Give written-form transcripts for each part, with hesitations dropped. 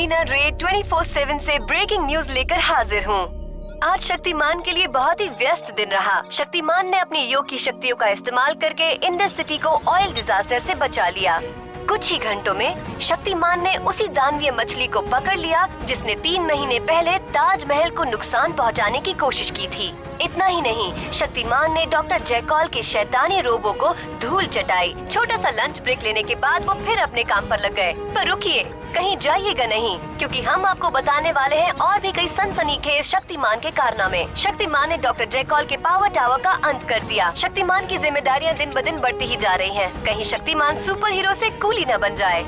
लीना रे 24/7 से breaking news लेकर हाजिर हूँ। आज शक्तिमान के लिए बहुत ही व्यस्त दिन रहा। शक्तिमान ने अपनी योग की शक्तियों का इस्तेमाल करके इंडस सिटी को ऑयल डिजास्टर से बचा लिया। कुछ ही घंटों में शक्तिमान ने उसी दानवीय मछली को पकड़ लिया जिसने 3 महीने पहले ताजमहल को नुकसान पहुंचाने की कोशिश की थी। इतना ही नहीं, शक्तिमान ने डॉक्टर जैकॉल के शैतानी रोबो को धूल चटाई। छोटा सा लंच ब्रेक लेने के बाद वो फिर अपने काम पर लग गए। पर रुकिए, कहीं जाइएगा नहीं, क्योंकि हम आपको बताने वाले हैं और भी कई सनसनीखेज शक्तिमान के कारनामे। शक्तिमान ने डॉक्टर जैकॉल के पावर टावर का अंत कर दिया। शक्तिमान की जिम्मेदारियां दिन ब दिन बढ़ती ही जा रही हैं। कहीं शक्तिमान सुपर हीरो से कूली न बन जाए।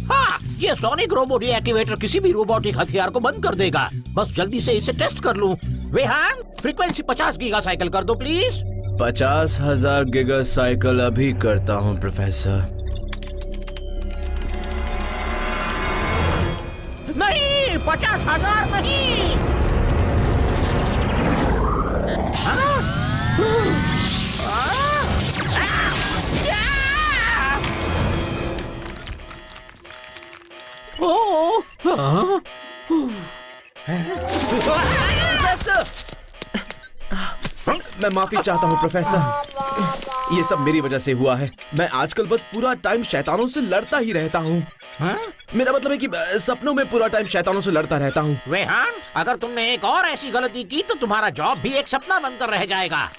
हाँ, ये सोनिक रोबो डीएक्टिवेटर किसी भी रोबोटिक हथियार को बंद कर देगा। बस जल्दी से इसे टेस्ट कर लूं। वेहान, फ्रीक्वेंसी 50 गीगा साइकिल कर दो प्लीज। 50,000 गीगा साइकिल अभी करता हूँ प्रोफेसर। नहीं, 50,000 नहीं। मैं माफी चाहता हूँ प्रोफेसर, ये सब मेरी वजह से हुआ है। मैं आजकल बस पूरा टाइम शैतानों से लड़ता ही रहता हूँ। मेरा मतलब है कि सपनों में पूरा टाइम शैतानों से लड़ता रहता हूँ। वेहान, अगर तुमने एक और ऐसी गलती की तो तुम्हारा जॉब भी एक सपना बनकर रह जाएगा।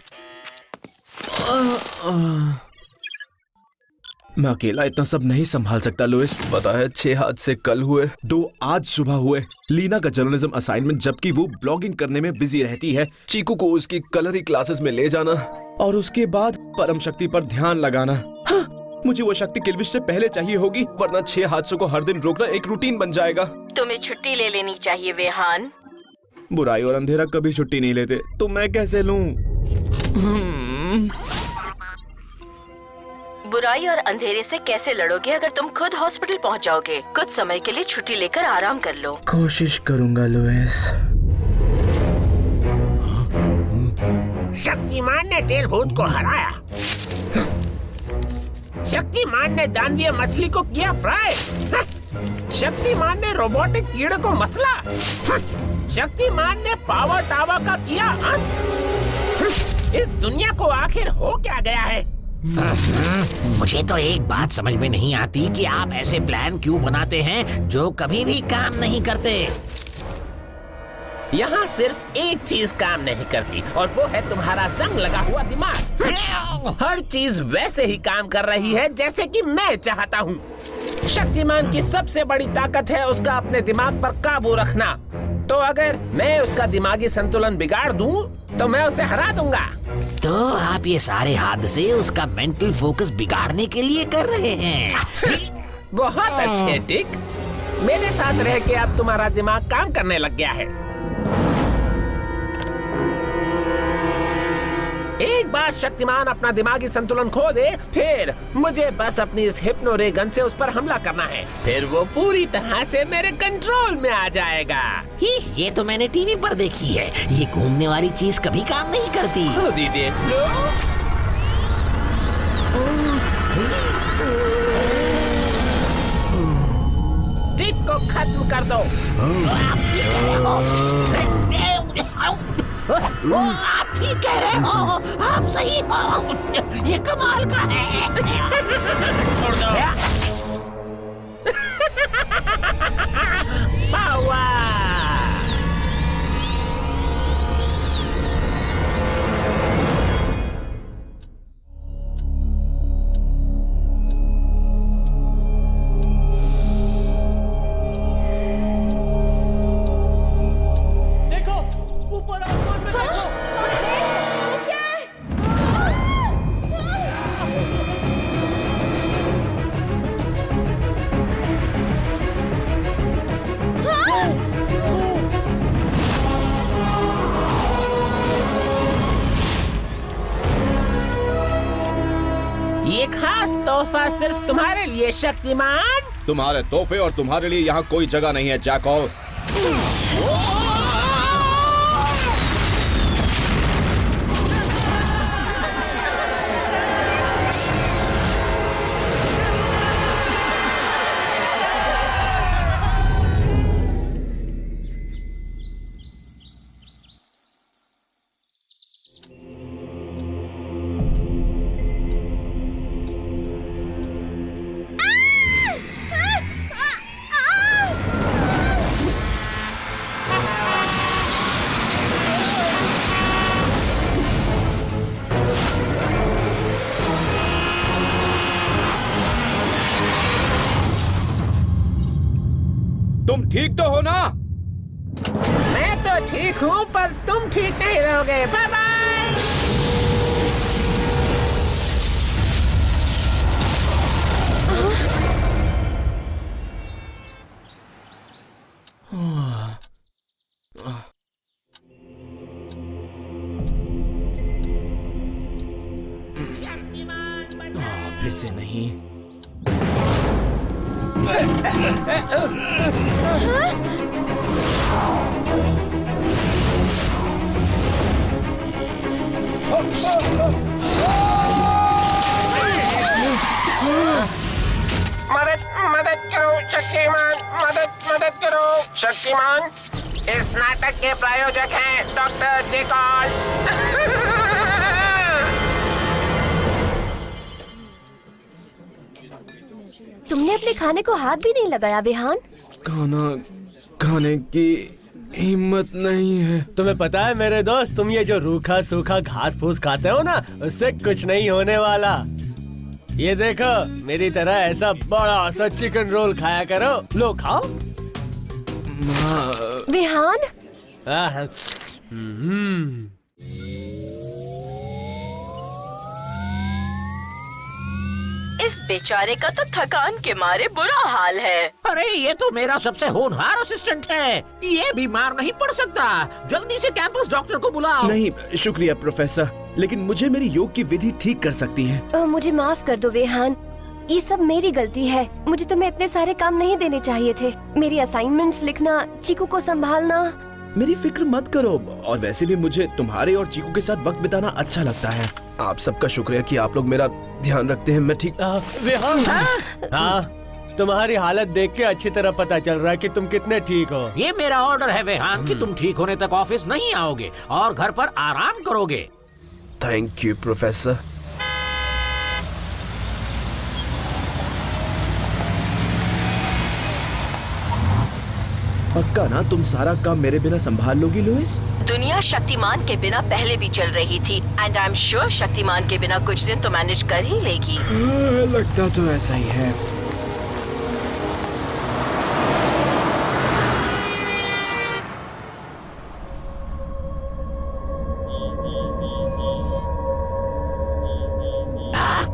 मैं अकेला इतना सब नहीं संभाल सकता लुइस। पता है, 6 हादसे कल हुए, 2 आज सुबह हुए। लीना का जर्नलिज्म असाइनमेंट, जबकि वो ब्लॉगिंग करने में बिजी रहती है। चीकू को उसकी कलरी क्लासेस में ले जाना और उसके बाद परम शक्ति पर ध्यान लगाना। हाँ, मुझे वो शक्ति किल्विश से पहले चाहिए होगी, वरना 6 हादसों को हर दिन रोकना एक रूटीन बन जाएगा। तुम्हें छुट्टी ले लेनी चाहिए वेहान। बुराई और अंधेरा कभी छुट्टी नहीं लेते, तो मैं कैसे लूं? बुराई और अंधेरे से कैसे लड़ोगे अगर तुम खुद हॉस्पिटल पहुंच जाओगे? कुछ समय के लिए छुट्टी लेकर आराम कर लो। कोशिश करूंगा लुइस। शक्तिमान ने टेल भूत को हराया। शक्तिमान ने दानवीय मछली को किया फ्राई। शक्तिमान ने रोबोटिक कीड़े को मसला। शक्तिमान ने पावर टावर का किया अंत। इस दुनिया को आखिर हो क्या गया है? मुझे तो एक बात समझ में नहीं आती कि आप ऐसे प्लान क्यों बनाते हैं जो कभी भी काम नहीं करते। यहाँ सिर्फ एक चीज काम नहीं करती और वो है तुम्हारा जंग लगा हुआ दिमाग। हर चीज वैसे ही काम कर रही है जैसे कि मैं चाहता हूँ। शक्तिमान की सबसे बड़ी ताकत है उसका अपने दिमाग पर काबू रखना। तो अगर मैं उसका दिमागी संतुलन बिगाड़ दूं, तो मैं उसे हरा दूंगा। तो आप ये सारे हादसे उसका मेंटल फोकस बिगाड़ने के लिए कर रहे हैं। बहुत अच्छे टिक, मेरे साथ रह के अब तुम्हारा दिमाग काम करने लग गया है। एक बार शक्तिमान अपना दिमागी संतुलन खो दे, फिर मुझे बस अपनी इस हिप्नो रे गन से उस पर हमला करना है। फिर वो पूरी तरह से मेरे कंट्रोल में आ जाएगा। ये तो मैंने टीवी पर देखी है। ये घूमने वाली चीज कभी काम नहीं करती। खुद ही देख लो। टिक को खत्म कर दो। वो आप ठीक कह रहे हो, आप सही हो। ये कमाल का है। छोड़ दो। पावर। ये खास तोहफा सिर्फ तुम्हारे लिए शक्तिमान। तुम्हारे तोहफे और तुम्हारे लिए यहाँ कोई जगह नहीं है जैकॉल। तो ठीक हूँ पर तुम ठीक नहीं रहोगे। Bye bye. फिर से नहीं। मदद करो शक्तिमान, मदद करो शक्तिमान। इस नाटक के प्रायोजक हैं डॉक्टर जेकॉल। तुमने अपने खाने को हाथ भी नहीं लगाया विहान। खाना खाने की हिम्मत नहीं है। तुम्हें पता है मेरे दोस्त, तुम ये जो रूखा सूखा घास फूस खाते हो ना, उससे कुछ नहीं होने वाला। ये देखो, मेरी तरह ऐसा बड़ा सा चिकन रोल खाया करो। लो खाओ। विहान, इस बेचारे का तो थकान के मारे बुरा हाल है। अरे ये तो मेरा सबसे होनहार असिस्टेंट है, ये बीमार नहीं पड़ सकता। जल्दी से कैंपस डॉक्टर को बुलाओ। नहीं शुक्रिया प्रोफेसर, लेकिन मुझे मेरी योग की विधि ठीक कर सकती है। मुझे माफ कर दो विहान, ये सब मेरी गलती है। मुझे तुम्हें इतने सारे काम नहीं देने चाहिए थे। मेरी असाइनमेंट्स लिखना, चीकू को संभालना। मेरी फिक्र मत करो, और वैसे भी मुझे तुम्हारे और चीकू के साथ वक्त बिताना अच्छा लगता है। आप सबका शुक्रिया कि आप लोग मेरा ध्यान रखते हैं। मैं ठीक। विहान, हाँ, तुम्हारी हालत देख के अच्छी तरह पता चल रहा है कि तुम कितने ठीक हो। ये मेरा ऑर्डर है विहान कि तुम ठीक होने तक ऑफिस नहीं आओगे और घर पर आराम करोगे। Thank you professor. पक्का ना तुम सारा काम मेरे बिना संभाल लोगी लुइस? दुनिया शक्तिमान के बिना पहले भी चल रही थी, and I am sure Shaktimaan के बिना कुछ दिन तो मैनेज कर ही लेगी। लगता तो ऐसा ही है।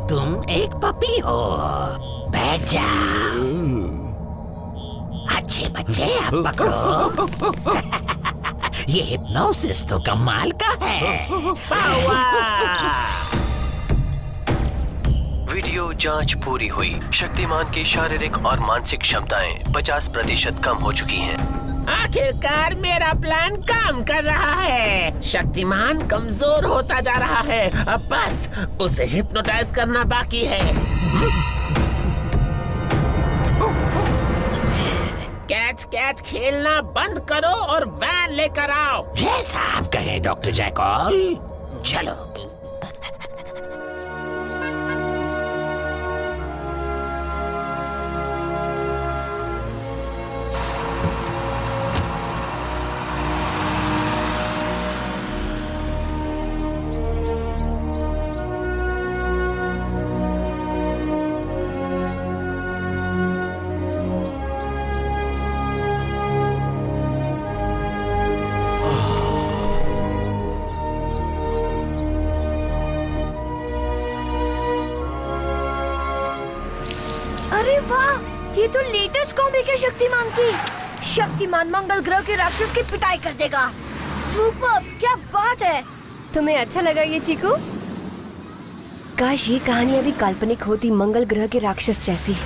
तुम एक पपी हो, बैठ जाओ। अच्छे बच्चे अब पकड़ो। ये हिप्नोसिस तो कमाल का है। वीडियो जांच पूरी हुई। शक्तिमान की शारीरिक और मानसिक क्षमताएं 50% कम हो चुकी हैं। आखिरकार मेरा प्लान काम कर रहा है। शक्तिमान कमजोर होता जा रहा है, अब बस उसे हिप्नोटाइज करना बाकी है। कैच कैच खेलना बंद करो और वैन लेकर आओ। जैसा आप कहें डॉक्टर जैकॉल। चलो। अरे वाह, ये तो लेटेस्ट कॉमिक है शक्तिमान की। शक्तिमान मंगल ग्रह के राक्षस की पिटाई कर देगा। सुपर, क्या बात है। तुम्हें अच्छा लगा ये चीकू? काश ये कहानी अभी काल्पनिक होती, मंगल ग्रह के राक्षस जैसी।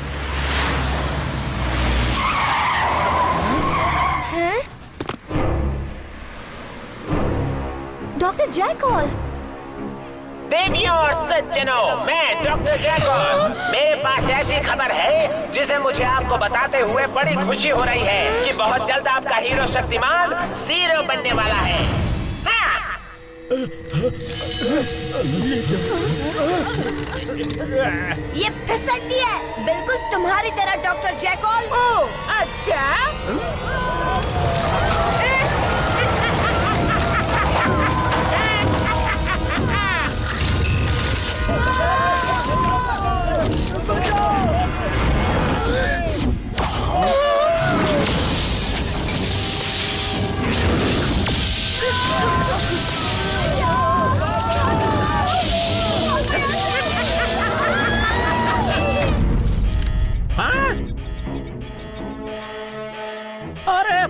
हैं? Doctor jackal. देवियों और सज्जनों, मैं डॉक्टर जैकॉल। मेरे पास ऐसी खबर है जिसे मुझे आपको बताते हुए बड़ी खुशी हो रही है कि बहुत जल्द आपका हीरो शक्तिमान हीरो बनने वाला है। ये फिसड्डी है, बिल्कुल तुम्हारी तरह डॉक्टर जैकॉल। ओह अच्छा।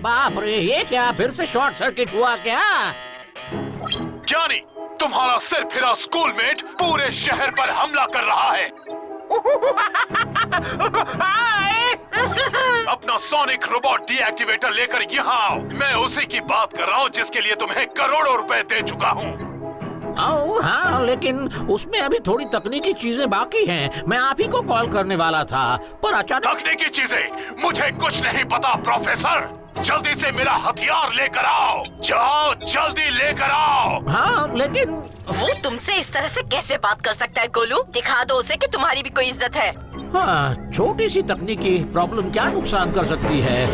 बाप रे, ये क्या फिर से शॉर्ट सर्किट हुआ क्या? ज्ञानी, तुम्हारा सिर फिरा स्कूलमेट पूरे शहर पर हमला कर रहा है। अपना सोनिक रोबोट डीएक्टिवेटर लेकर यहाँ आओ। मैं उसी की बात कर रहा हूँ जिसके लिए तुम्हें करोड़ों रुपए दे चुका हूँ। हाँ, लेकिन उसमें अभी थोड़ी तकनीकी चीजें बाकी हैं। मैं आप ही को कॉल करने वाला था, पर अचानक। तकनीकी चीजें? मुझे कुछ नहीं पता प्रोफेसर। जल्दी से मेरा हथियार लेकर आओ। जाओ, जल्दी लेकर आओ। हाँ, लेकिन वो तुमसे इस तरह से कैसे बात कर सकता है गोलू? दिखा दो उसे कि तुम्हारी भी कोई इज्जत है। हाँ, छोटी सी तकनीकी प्रॉब्लम क्या नुकसान कर सकती है?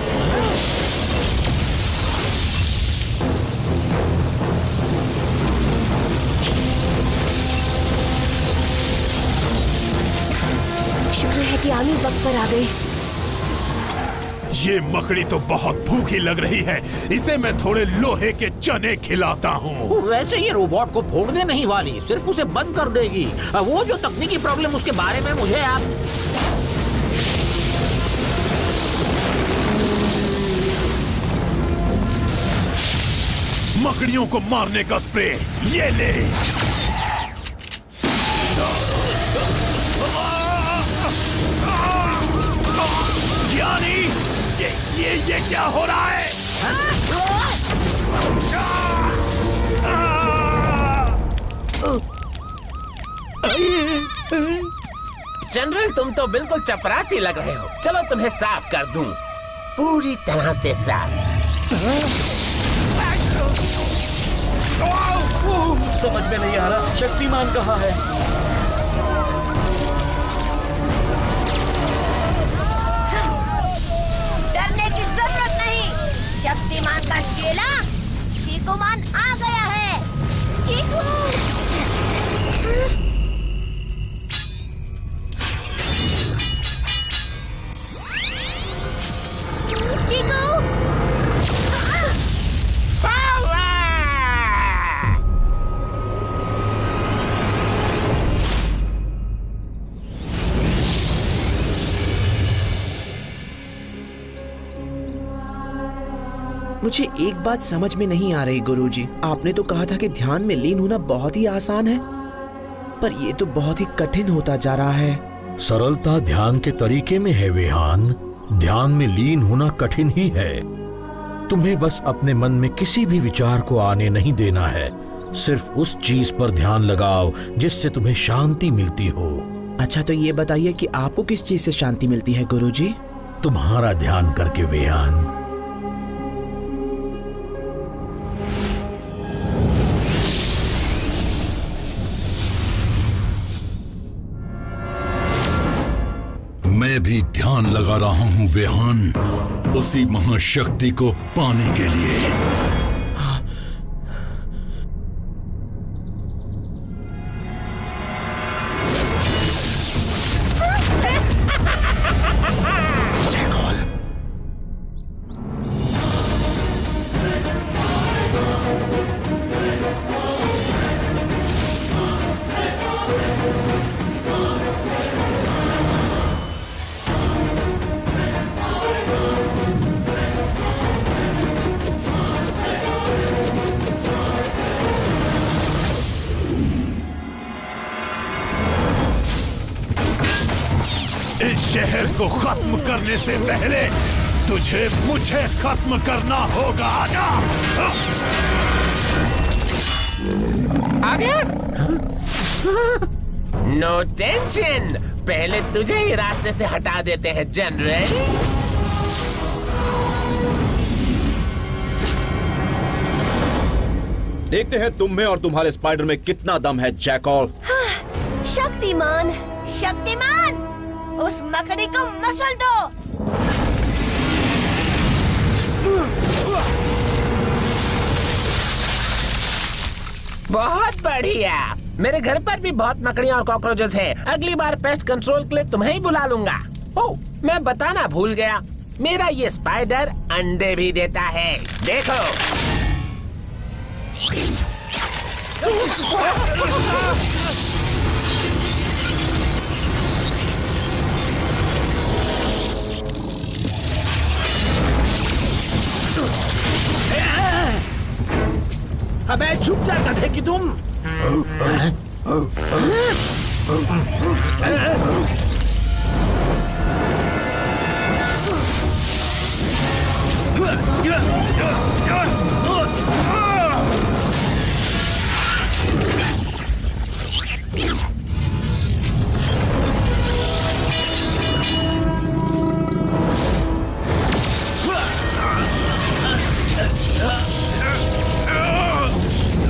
शुक्र है कि आमी वक्त पर आ गई। ये मकड़ी तो बहुत भूखी लग रही है। इसे मैं थोड़े लोहे के चने खिलाता हूँ। वैसे ये रोबोट को फोड़ने नहीं वाली, सिर्फ उसे बंद कर देगी। वो जो तकनीकी प्रॉब्लम, उसके बारे में मुझे आप। मकड़ियों को मारने का स्प्रे ये ले। यानी ये क्या हो रहा है? जनरल, तुम तो बिल्कुल चपरासी लग रहे हो। चलो तुम्हें साफ कर दूं, पूरी तरह से साफ। समझ में नहीं आ रहा, शक्तिमान कहाँ है? डरने की जरूरत नहीं। शक्तिमान का चेला चीकूमान आ गया है। चीकू, चीकू, मुझे एक बात समझ में नहीं आ रही गुरुजी। आपने तो कहा था कि ध्यान में लीन होना बहुत ही आसान है, पर ये तो बहुत ही कठिन होता जा रहा है। सरलता ध्यान के तरीके में है वेहान। ध्यान में लीन होना कठिन ही है। तुम्हें बस अपने मन में किसी भी विचार को आने नहीं देना है। सिर्फ उस चीज पर ध्यान लगाओ जिससे तुम्हें शांति मिलती हो। अच्छा, तो ये बताइए कि आपको किस चीज से शांति मिलती है गुरुजी? तुम्हारा ध्यान करके वेहान। मैं भी ध्यान लगा रहा हूँ वेहान, उसी महाशक्ति को पाने के लिए। इस शहर को खत्म करने से पहले तुझे मुझे खत्म करना होगा। आजा। आ गया? नो टेंशन, पहले तुझे ही रास्ते से हटा देते हैं जनरल। देखते हैं तुम में और तुम्हारे स्पाइडर में कितना दम है जैकॉल। शक्तिमान, शक्तिमान, उस मकड़ी को मसल दो। बहुत बढ़िया। मेरे घर पर भी बहुत मकड़ियाँ और कॉकरोचेस हैं। अगली बार पेस्ट कंट्रोल के लिए तुम्हें ही बुला लूंगा। ओह, मैं बताना भूल गया, मेरा ये स्पाइडर अंडे भी देता है। देखो। अबे चुप जा गधे की तुम।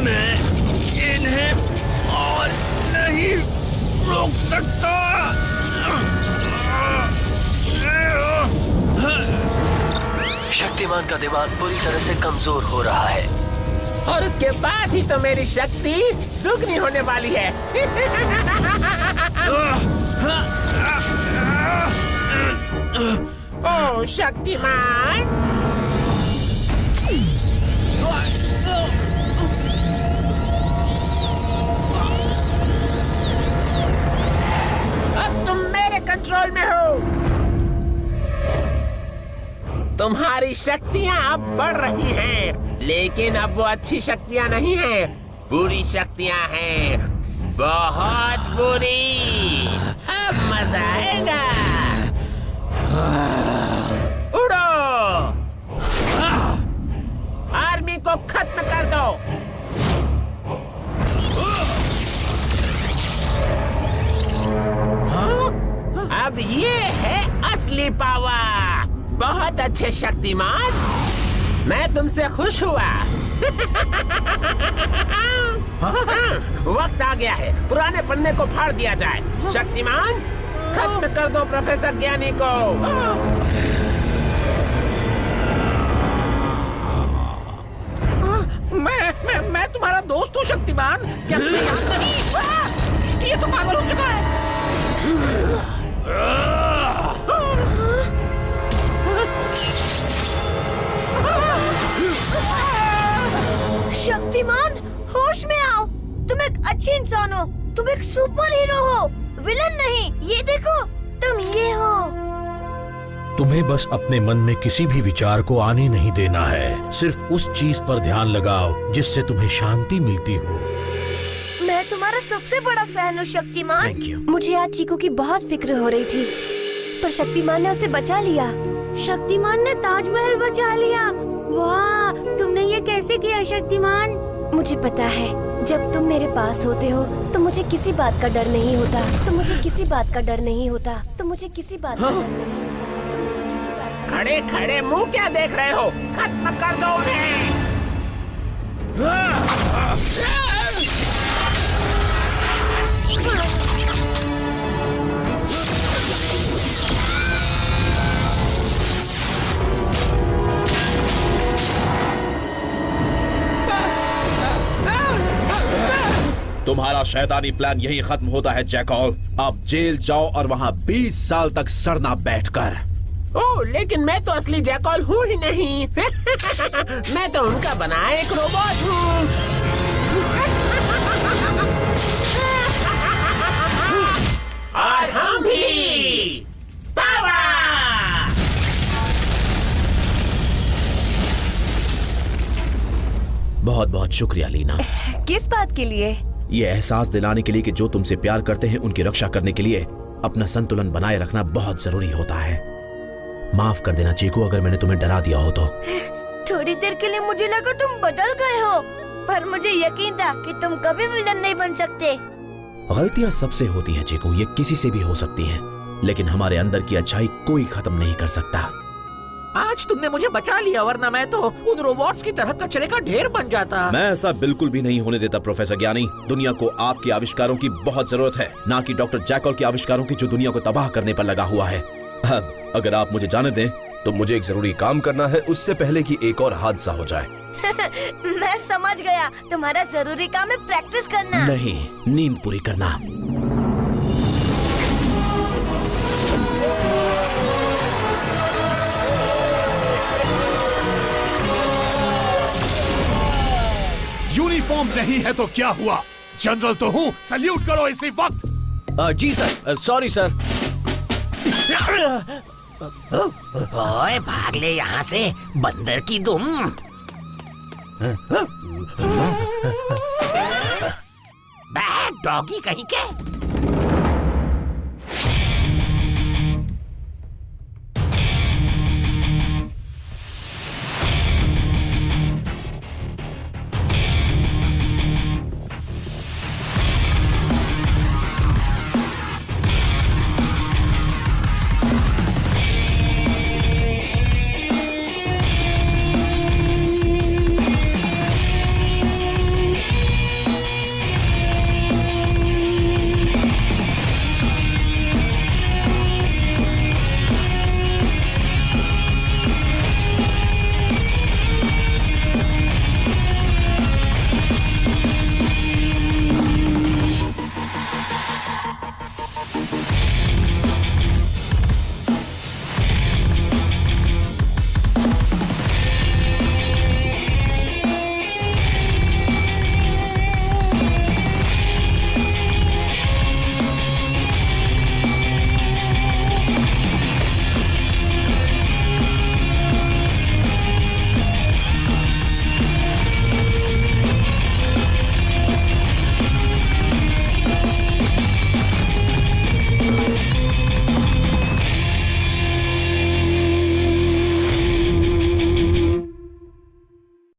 मैं इन्हें और नहीं रोक सकता। शक्तिमान का दिमाग पूरी तरह से कमजोर हो रहा है। और उसके बाद ही तो मेरी शक्ति दुगनी होने वाली है। ओ शक्तिमान, अब तुम मेरे कंट्रोल में हो। तुम्हारी शक्तियाँ अब बढ़ रही हैं, लेकिन अब वो अच्छी शक्तियाँ नहीं हैं, बुरी शक्तियाँ हैं, बहुत बुरी। अब मजा आएगा। उड़ो, आर्मी को खत्म कर दो। अब ये है असली पावर। बहुत अच्छे शक्तिमान, मैं तुमसे खुश हुआ। वक्त आ गया है, पुराने पन्ने को फाड़ दिया जाए। शक्तिमान, खत्म कर दो प्रोफेसर ज्ञानी को। मैं तुम्हारा दोस्त हूँ शक्तिमान। क्या तुम्हें याद नहीं? ये तो पागल हो चुका है। शक्तिमान, होश में आओ। तुम एक अच्छे इंसान हो, तुम एक सुपर हीरो हो, विलन नहीं। ये देखो, तुम ये हो। तुम्हें बस अपने मन में किसी भी विचार को आने नहीं देना है। सिर्फ उस चीज पर ध्यान लगाओ जिससे तुम्हें शांति मिलती हो। मैं तुम्हारा सबसे बड़ा फैन हूँ शक्तिमान। Thank you. मुझे आज चीकू की बहुत फिक्र हो रही थी, पर शक्तिमान ने उसे बचा लिया। शक्तिमान ने ताजमहल बचा लिया। वाह, तुमने ये कैसे किया शक्तिमान? मुझे पता है, जब तुम मेरे पास होते हो तो मुझे किसी बात का डर नहीं होता। तो मुझे किसी बात का डर नहीं होता। तो मुझे किसी बात का डर नहीं होता। खड़े खड़े मुंह क्या देख रहे हो? खत्म कर दो उन्हें। तुम्हारा शैतानी प्लान यही खत्म होता है जैकॉल। अब जेल जाओ और वहाँ 20 साल तक सड़ना बैठकर। ओह, लेकिन मैं तो असली जैकॉल हूँ ही नहीं। मैं तो उनका बनाया एक रोबोट हूँ। और हम भी। पावर! बहुत बहुत शुक्रिया लीना। किस बात के लिए? ये एहसास दिलाने के लिए कि जो तुमसे प्यार करते हैं उनकी रक्षा करने के लिए अपना संतुलन बनाए रखना बहुत जरूरी होता है। माफ कर देना चीकू अगर मैंने तुम्हें डरा दिया हो तो। थोड़ी देर के लिए मुझे लगा तुम बदल गए हो, पर मुझे यकीन था कि तुम कभी विलन नहीं बन सकते। गलतियां सबसे होती हैं चीकू, ये किसी से भी हो सकती हैं, लेकिन हमारे अंदर की अच्छाई कोई खत्म नहीं कर सकता। आज तुमने मुझे बचा लिया, वरना मैं तो उन रोबोट्स की तरह कचरे का ढेर बन जाता। मैं ऐसा बिल्कुल भी नहीं होने देता प्रोफेसर ज्ञानी। दुनिया को आपके आविष्कारों की बहुत जरूरत है, ना कि डॉक्टर जैकॉल के आविष्कारों की जो दुनिया को तबाह करने पर लगा हुआ है। अब अगर आप मुझे जाने दें तो मुझे एक जरूरी काम करना है, उससे पहले कि एक और हादसा हो जाए। मैं समझ गया, तुम्हारा जरूरी काम है प्रैक्टिस करना। नहीं, नींद पूरी करना। यूनिफॉर्म नहीं है तो क्या हुआ? जनरल तो हूँ, सल्यूट करो इसी वक्त। जी सर, सॉरी सर। ओए भाग ले यहाँ से, बंदर की तुम। बैड डॉगी कहीं के।